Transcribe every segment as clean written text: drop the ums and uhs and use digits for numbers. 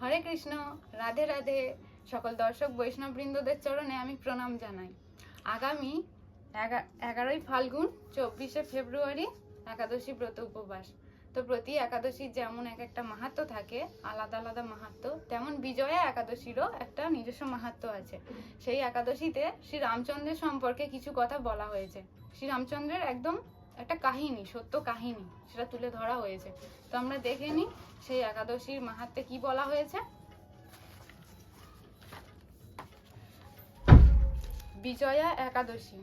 হরে কৃষ্ণ, রাধে রাধে। সকল দর্শক বৈষ্ণববৃন্দদের চরণে আমি প্রণাম জানাই। আগামী 11ই ফাল্গুন 24শে ফেব্রুয়ারি একাদশী ব্রত উপবাস। তো প্রতি একাদশীর যেমন এক একটা মাহাত্ম্য থাকে, আলাদা আলাদা মাহাত্ম্য, তেমন বিজয়া একাদশীরও একটা নিজস্ব মাহাত্ম্য আছে। সেই একাদশীতে শ্রী রামচন্দ্রের সম্পর্কে কিছু কথা বলা হয়েছে। শ্রী রামচন্দ্রের একদম একটা কাহিনী, সত্য কাহিনী, সেটা তুলে ধরা হয়েছে। তো আমরা দেখে নিই সেই একাদশীর মাহাত্ম্যে কি বলা হয়েছে। বিজয়া একাদশী।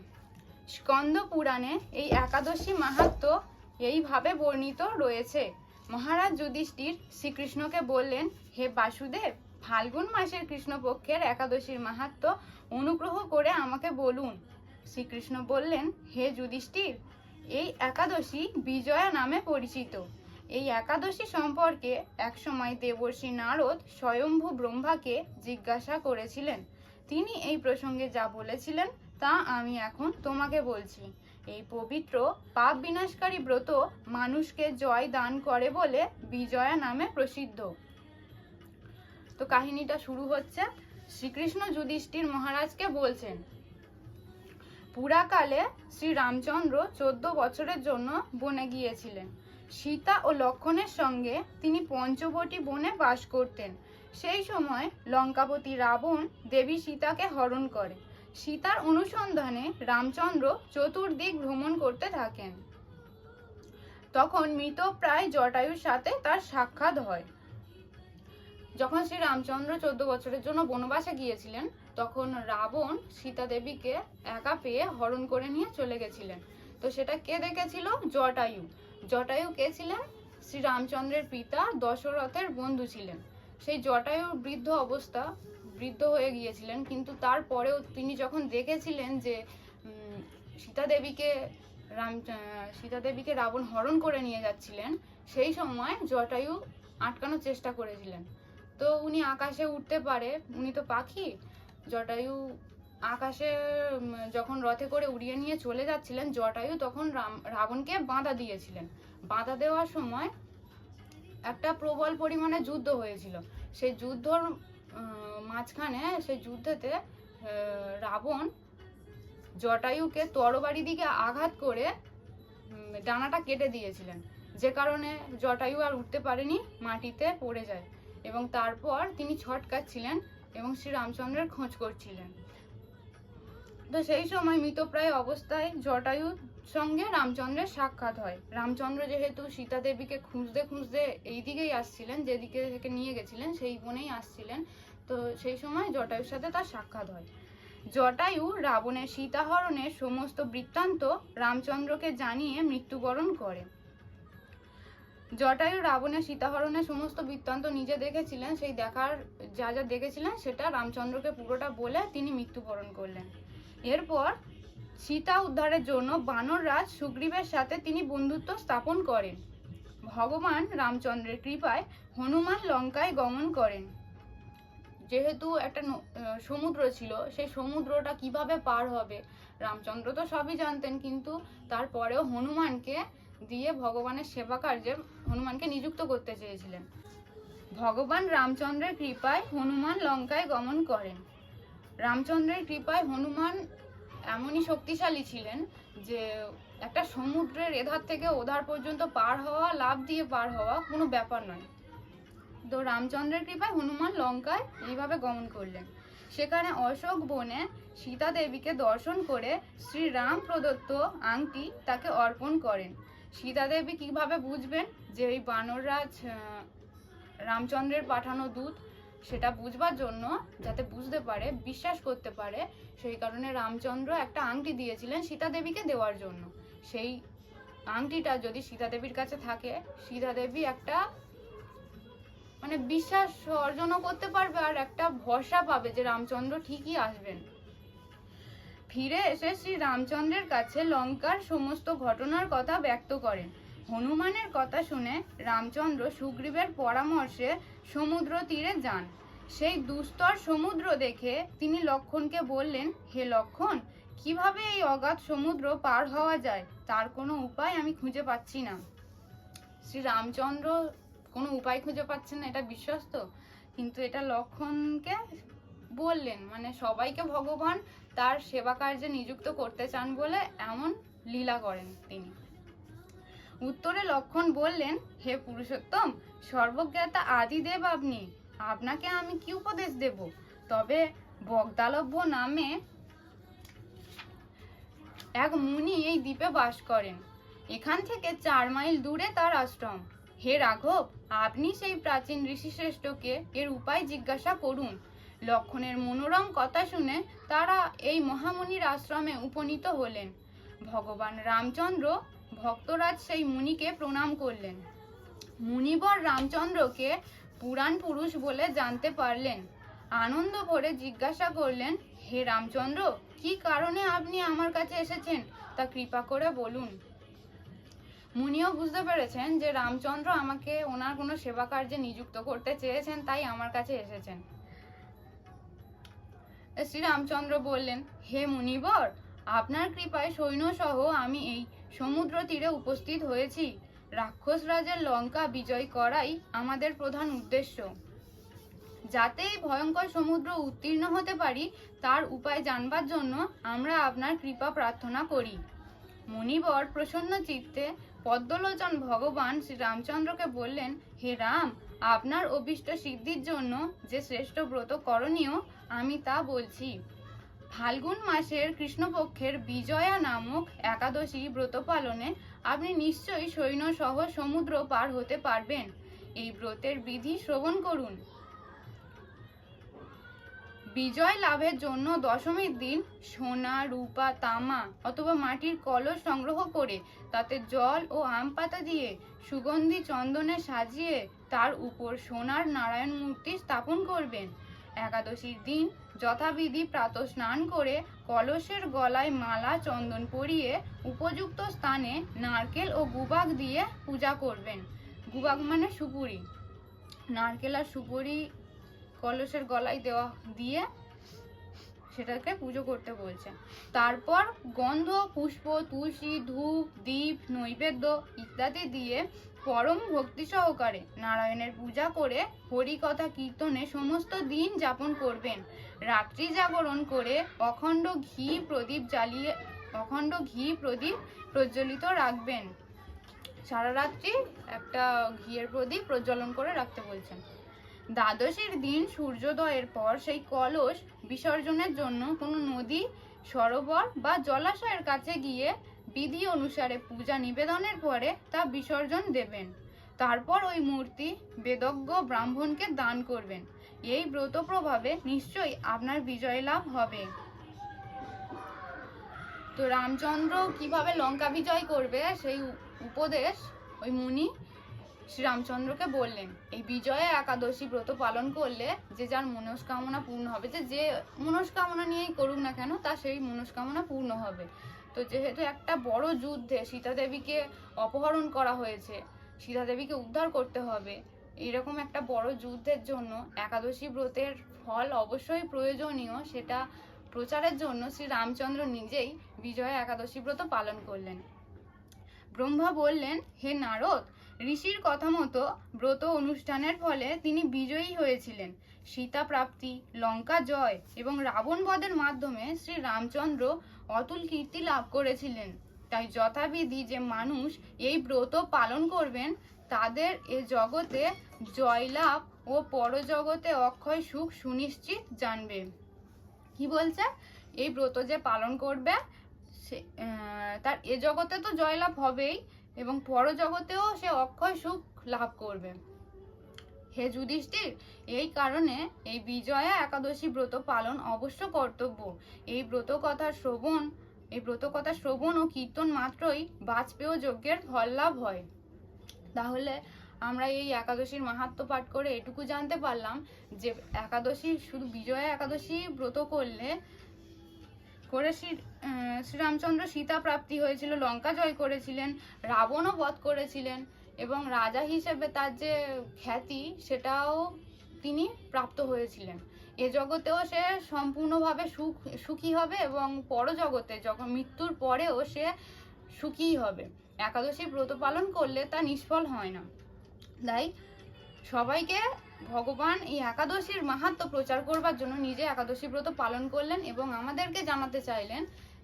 স্কন্দ পুরাণে এই একাদশী মাহাত্ম্য এইভাবে বর্ণিত রয়েছে। মহারাজ যুধিষ্ঠির শ্রীকৃষ্ণকে বললেন, হে বাসুদেব, ফাল্গুন মাসের কৃষ্ণপক্ষের একাদশীর মাহাত্ম্য অনুগ্রহ করে আমাকে বলুন। শ্রীকৃষ্ণ বললেন, হে যুধিষ্ঠির, এই একাদশী বিজয়া নামে পরিচিত। এই একাদশী সম্পর্কে একসময় দেবর্ষি নারদ স্বয়ম্ভু ব্রহ্মাকে জিজ্ঞাসা করেছিলেন। তিনি এই প্রসঙ্গে যা বলেছিলেন তা আমি এখন তোমাকে বলছি। এই পবিত্র পাপ বিনাশকারী ব্রত মানুষকে জয় দান করে বলে বিজয়া নামে প্রসিদ্ধ। তো কাহিনীটা শুরু হচ্ছে। শ্রীকৃষ্ণ যুধিষ্ঠির মহারাজকে বলছেন, পুরাকালে শ্রী রামচন্দ্র 14 বছরের জন্য বনে গিয়েছিলেন। সীতা ও লক্ষ্মণের সঙ্গে তিনি পঞ্চবটী বনে বাস করতেন। সেই সময় লঙ্কাপতি রাবণ দেবী সীতাকে হরণ করে। সীতার অনুসন্ধানে রামচন্দ্র চতুর্দিক ভ্রমণ করতে থাকেন। তখন মৃতপ্রায় জটায়ুর সাথে তার সাক্ষাৎ হয়। যখন শ্রী রামচন্দ্র 14 বছরের জন্য বনবাসে গিয়েছিলেন, তখন রাবণ সীতা দেবীকে একা পেয়ে হরণ করে নিয়ে চলে গেছিলেন। তো সেটা কে দেখেছিল? জটায়ু। জটায়ু কে ছিলেন? শ্রী রামচন্দ্রের পিতা দশরথের বন্ধু ছিলেন। সেই জটায়ুর বৃদ্ধ হয়ে গিয়েছিলেন, কিন্তু তারপরেও তিনি যখন দেখেছিলেন যে সীতা দেবীকে রাবণ হরণ করে নিয়ে যাচ্ছিলেন, সেই সময় জটায়ু আটকানোর চেষ্টা করেছিলেন। তো উনি আকাশে উঠতে পারে, উনি তো পাখি। জটায়ু আকাশে যখন রথে করে উড়িয়ে নিয়ে চলে যাচ্ছিলেন, জটায়ু তখন রাবণকে বাঁধা দিয়েছিলেন। বাঁধা দেওয়ার সময় একটা প্রবল পরিমাণে যুদ্ধ হয়েছিল। সেই যুদ্ধর মাঝখানে, সেই যুদ্ধেতে রাবণ জটায়ুকে তরবারি দিকে আঘাত করে ডানাটা কেটে দিয়েছিলেন, যে কারণে জটায়ু আর উঠতে পারেনি, মাটিতে পড়ে যায়। এবং তারপর তিনি ছটকাচ্ছিলেন এবং শ্রী রামচন্দ্রের খোঁজ করছিলেন। তো সেই সময় মৃতপ্রায় অবস্থায় জটায়ুর সঙ্গে রামচন্দ্রের সাক্ষাৎ হয়। রামচন্দ্র যেহেতু সীতা দেবীকে খুঁজতে খুঁজতে এই দিকেই আসছিলেন, যেদিকে থেকে নিয়ে গেছিলেন সেই বনেই আসছিলেন, তো সেই সময় জটায়ুর সাথে তার সাক্ষাৎ হয়। জটায়ু রাবণের সীতাহরণের সমস্ত বৃত্তান্ত রামচন্দ্রকে জানিয়ে মৃত্যুবরণ করে। জটায়ু রাবণের সীতাহরণের সমস্ত বৃত্তান্ত নিজে দেখেছিলেন, সেই দেখার যা যা দেখেছিলেন সেটা রামচন্দ্রকে পুরোটা বলে তিনি মৃত্যুবরণ করলেন। এরপর সীতা উদ্ধারের জন্য বানররাজ সুগ্রীবের সাথে তিনি বন্ধুত্ব স্থাপন করেন। ভগবান রামচন্দ্রের কৃপায় হনুমান লঙ্কায় গমন করেন। যেহেতু একটা সমুদ্র ছিল, সেই সমুদ্রটা কিভাবে পার হবে রামচন্দ্র তো সবই জানতেন, কিন্তু তারপরেও হনুমানকে দিয়ে ভগবানের সেবা কার্যে হনুমানকে নিযুক্ত করতে চেয়েছিলেন। ভগবান রামচন্দ্রের কৃপায় হনুমান লঙ্কায় গমন করেন। রামচন্দ্রের কৃপায় হনুমান এমনই শক্তিশালী ছিলেন যে একটা সমুদ্রের এধার থেকে ওধার পর্যন্ত পার হওয়া, লাফ দিয়ে পার হওয়া কোনো ব্যাপার নয়। তো রামচন্দ্রের কৃপায় হনুমান লঙ্কায় এইভাবে গমন করলেন। সেখানে অশোক বনে সীতা দেবীকে দর্শন করে শ্রীরাম প্রদত্ত আংটি তাকে অর্পণ করেন। সীতা দেবী কিভাবে বুঝবেন যে এই বানররাজ রামচন্দ্রের পাঠানো দূত, সেটা বুঝবার জন্য, যাতে বুঝতে পারে, বিশ্বাস করতে পারে, সেই কারণে রামচন্দ্র একটা আংটি দিয়েছিলেন সীতা দেবীকে দেওয়ার জন্য। সেই আংটিটা যদি সীতা দেবীর কাছে থাকে, সীতা দেবী একটা বিশ্বাস অর্জনও করতে পারবে আর একটা ভরসা পাবে যে রামচন্দ্র ঠিকই আসবেন। ফিরে এসে শ্রী রামচন্দ্রের কাছে লঙ্কার সমস্ত ঘটনার কথা ব্যক্ত করেন। হনুমানের কথা শুনে রামচন্দ্র সুগ্রীবের পরামর্শে সমুদ্র তীরে যান। সেই দুস্তর সমুদ্র দেখে তিনি লক্ষ্মণকে বললেন, হে লক্ষ্মণ, কিভাবে এই অগাধ সমুদ্র পার হওয়া যায় তার কোনো উপায় আমি খুঁজে পাচ্ছি না। শ্রী রামচন্দ্র কোনো উপায় খুঁজে পাচ্ছেন না, এটা বিশ্বস্ত, কিন্তু এটা লক্ষণকে বললেন, মানে সবাইকে ভগবান তার সেবা কার্যে নিযুক্ত করতে চান বলে এমন লীলা করেন তিনি। উত্তরে লক্ষণ বললেন, হে পুরুষোত্তম, সর্বজ্ঞাতা আদিদেব আপনি, আপনাকে আমি কি উপদেশ দেব? তবে বগদালভ্য নামে এক মুনি এই দ্বীপে বাস করেন। এখান থেকে 4 মাইল দূরে তার আশ্রম। হে রাঘব, আপনি সেই প্রাচীন ঋষিশ্রেষ্ঠকে এর উপায় জিজ্ঞাসা করুন। লক্ষণের মনোরম কথা শুনে তারা এই মহামুনির আশ্রমে উপনীত হলেন। ভগবান রামচন্দ্র ভক্তরাজ সেই মুনিকে প্রণাম করলেন। মুনিবর রামচন্দ্রকে পুরাণ পুরুষ বলে জানতে পারলেন। আনন্দ ভরে জিজ্ঞাসা করলেন, হে রামচন্দ্র, কি কারণে আপনি আমার কাছে এসেছেন তা কৃপা করে বলুন। মুনিও বুঝতে পেরেছেন যে রামচন্দ্র আমাকে ওনার কোনো সেবা কার্যে নিযুক্ত করতে চেয়েছেন, তাই আমার কাছে এসেছেন। শ্রী রামচন্দ্র বললেন, হে মুনিবর, আপনার কৃপায় সৈন্য সহ আমি এই সমুদ্র তীরে উপস্থিত হয়েছি। রাক্ষস রাজের লঙ্কা বিজয় করাই আমাদের প্রধান উদ্দেশ্য। যাতে এই ভয়ঙ্কর সমুদ্র উত্তীর্ণ হতে পারি তার উপায় জানবার জন্য আমরা আপনার কৃপা প্রার্থনা করি। মুনিবর প্রসন্ন চিত্তে পদ্মলোচন ভগবান শ্রী রামচন্দ্রকে বললেন, হে রাম, আপনার অভীষ্ট সিদ্ধির জন্য যে শ্রেষ্ঠ ব্রত করণীয় আমি তা বলছি। ফাল্গুন মাসের কৃষ্ণপক্ষের বিজয়া নামক একাদশী ব্রত পালনে আপনি নিশ্চয়ই সৈন্য সহ সমুদ্র পার হতে পারবেন। এই ব্রতের বিধি শ্রবণ করুন। বিজয় লাভের জন্য দশমীর দিন সোনা, রূপা, তামা অথবা মাটির কলস সংগ্রহ করে তাতে জল ও আম পাতা দিয়ে সুগন্ধি চন্দনে সাজিয়ে তার উপর সোনার নারায়ণ মূর্তি স্থাপন করবেন। একাদশীর দিন যথাবিধি প্রাতঃ স্নান করে কলসের গলায় মালা চন্দন পরিয়ে উপযুক্ত স্থানে নারকেল ও গুবাক দিয়ে পূজা করবেন। গুবাক মানে সুপুরি। নারকেল আর সুপুরি কলসের গলায় দিয়ে সেটাকে পুজো করতে বলছে। তারপর গন্ধ, পুষ্প, তুলসী, ধূপ, দীপ, নৈবেদ্য ইত্যাদি দিয়ে পরম ভক্তি সহকারে নারায়ণের পূজা করে হরি কথা কীর্তনে সমস্ত দিন যাপন করবেন। রাত্রি জাগরণ করে অখণ্ড ঘি প্রদীপ প্রজ্বলিত রাখবেন। সারা রাত্রি একটা ঘিয়ের প্রদীপ প্রজ্বলন করে রাখতে বলছেন। দ্বাদশীর দিন সূর্যোদয়ের পর সেই কলস বিসর্জনের জন্য কোনো নদী, সরোবর বা জলাশয়ের কাছে গিয়ে বিধি অনুসারে পূজা নিবেদনের পরে তা বিসর্জন দেবেন। তারপর ওই মূর্তি বেদজ্ঞ ব্রাহ্মণকে দান করবেন। এই ব্রত প্রভাবে নিশ্চয়ই আপনার বিজয় লাভ হবে। তো রামচন্দ্র কিভাবে লঙ্কা বিজয় করবে সেই উপদেশ ওই মুনি শ্রীরামচন্দ্রকে বললেন। এই বিজয়া একাদশী ব্রত পালন করলে যে যার মনস্কামনা পূর্ণ হবে, যে মনস্কামনা নিয়েই করুক না কেন তা সেই মনস্কামনা পূর্ণ হবে। তো যেহেতু একটা বড় যুদ্ধে সীতা দেবীকে অপহরণ করা হয়েছে, সীতা দেবীকে উদ্ধার করতে হবে, এরকম একটা বড় যুদ্ধের জন্য একাদশী ব্রতের ফল অবশ্যই প্রয়োজনীয়, সেটা প্রচারের জন্য শ্রী রামচন্দ্র নিজেই বিজয়া একাদশী ব্রত পালন করলেন। ব্রহ্মা বললেন, হে নারদ, ঋষির কথা মতো ব্রত অনুষ্ঠানের ফলে তিনি বিজয়ী হয়েছিলেন। সীতা প্রাপ্তি, লঙ্কা জয় এবং রাবণ বধের মাধ্যমে শ্রী রামচন্দ্র অতুল কীর্তি লাভ করেছিলেন। তাই যথাবিধি যে মানুষ এই ব্রত পালন করবেন তাদের এ জগতে জয়লাভ ও পরজগতে অক্ষয় সুখ সুনিশ্চিত জানবে। কি বলছে? এই ব্রত যে পালন করবে তার এ জগতে তো জয়লাভ হবেই এবং পরজগতেও সে অক্ষয় সুখ লাভ করবে। হে যুধিষ্ঠির, এই কারণে এই বিজয়া একাদশী ব্রত পালন অবশ্য কর্তব্য। এই ব্রত কথা শ্রবণ ও কীর্তন মাত্রই বাজপেয় যজ্ঞের ফল লাভ হয়। তাহলে আমরা এই একাদশীর মাহাত্ম্য পাঠ করে এটুকু জানতে পারলাম যে একাদশী, শুধু বিজয়া একাদশী ব্রত করে শ্রীরামচন্দ্র সীতা প্রাপ্তি হয়েছিল, লঙ্কা জয় করেছিলেন, রাবণও বধ করেছিলেন এবং রাজা হিসেবে তার যে খ্যাতি সেটাও তিনি প্রাপ্ত হয়েছিলেন। এ জগতেও সে সম্পূর্ণভাবে সুখী হবে এবং পরজগতে যখন মৃত্যুর পরেও সে সুখী হবে। একাদশী ব্রত পালন করলে তা নিষ্ফল হয় না। তাই সবাইকে ভগবান এই একাদশীর মাহাত্ম্য প্রচার করবার জন্য নিজে একাদশী ব্রত পালন করলেন এবং আমাদেরকে জানাতে চাইলেন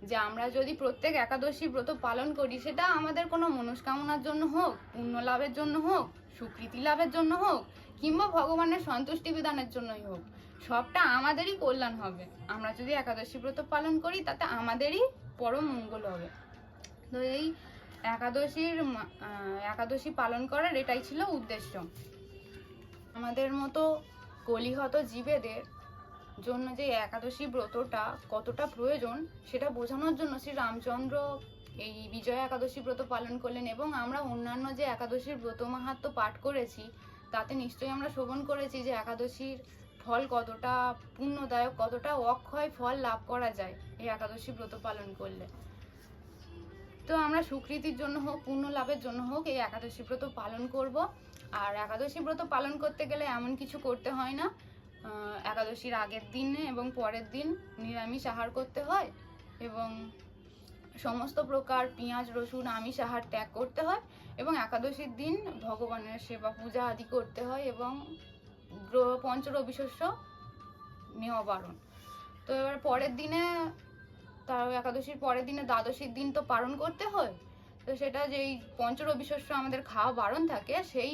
যে আমরা যদি প্রত্যেক একাদশী ব্রত পালন করি, সেটা আমাদের কোনো মনস্কামনার জন্য হোক, পুণ্য লাভের জন্য হোক, সুকৃতি লাভের জন্য হোক, কিংবা ভগবানের সন্তুষ্টি বিধানের জন্যই হোক, সবটা আমাদেরই কল্যাণ হবে। আমরা যদি একাদশী ব্রত পালন করি তাতে আমাদেরই পরম মঙ্গল হবে। তো এই একাদশী পালন করার এটাই ছিল উদ্দেশ্য। আমাদের মতো কলিহত জীবেদের জন্য যে একাদশী ব্রতটা কতটা প্রয়োজন সেটা বোঝানোর জন্য শ্রী রামচন্দ্র এই বিজয়া একাদশী ব্রত পালন করলেন। এবং আমরা অন্যান্য যে একাদশীর ব্রত মাহাত্ম্য পাঠ করেছি তাতে নিশ্চয়ই আমরা শ্রবণ করেছি যে একাদশীর ফল কতটা পুণ্যদায়ক, কতটা অক্ষয় ফল লাভ করা যায় এই একাদশী ব্রত পালন করলে। তো আমরা সুকৃতির জন্য হোক, পুণ্য লাভের জন্য হোক এই একাদশী ব্রত পালন করব। আর একাদশী ব্রত পালন করতে গেলে এমন কিছু করতে হয় না, একাদশীর আগের দিনে এবং পরের দিন নিরামিষ আহার করতে হয় এবং সমস্ত প্রকার পেঁয়াজ রসুন আমিষ আহার ত্যাগ করতে হয় এবং একাদশীর দিন ভগবানের সেবা পূজা আদি করতে হয় এবং পঞ্চরবিশস্য নেওয়া বারণ। তো এবার পরের দিনে, তার একাদশীর পরের দিনে দ্বাদশীর দিন তো পালন করতে হয়। তো সেটা যেই পঞ্চরবিশস্য আমাদের খাওয়া বারণ থাকে, সেই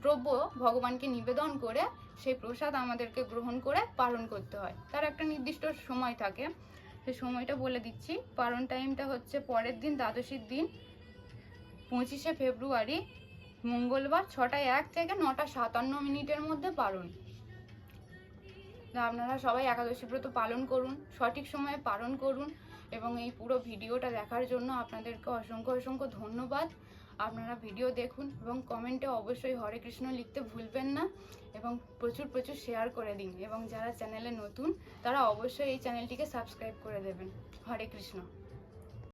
দ্রব্য ভগবানকে নিবেদন করে সেই প্রসাদ আমাদেরকে গ্রহণ করে পালন করতে হয়। তার একটা নির্দিষ্ট সময় থাকে, সেই সময়টা বলে দিচ্ছি। পালন টাইমটা হচ্ছে পরের দিন দ্বাদশীর দিন 25শে ফেব্রুয়ারি মঙ্গলবার 6:01 থেকে 9:57 মধ্যে পালন। আপনারা সবাই একাদশী ব্রত পালন করুন, সঠিক সময়ে পালন করুন এবং এই পুরো ভিডিওটা দেখার জন্য আপনাদেরকে অসংখ্য অসংখ্য ধন্যবাদ। আপনারা ভিডিও দেখুন এবং কমেন্টে অবশ্যই হরে কৃষ্ণ লিখতে ভুলবেন না এবং প্রচুর প্রচুর শেয়ার করে দিন এবং যারা চ্যানেলে নতুন তারা অবশ্যই এই চ্যানেলটিকে সাবস্ক্রাইব করে দেবেন। হরে কৃষ্ণ।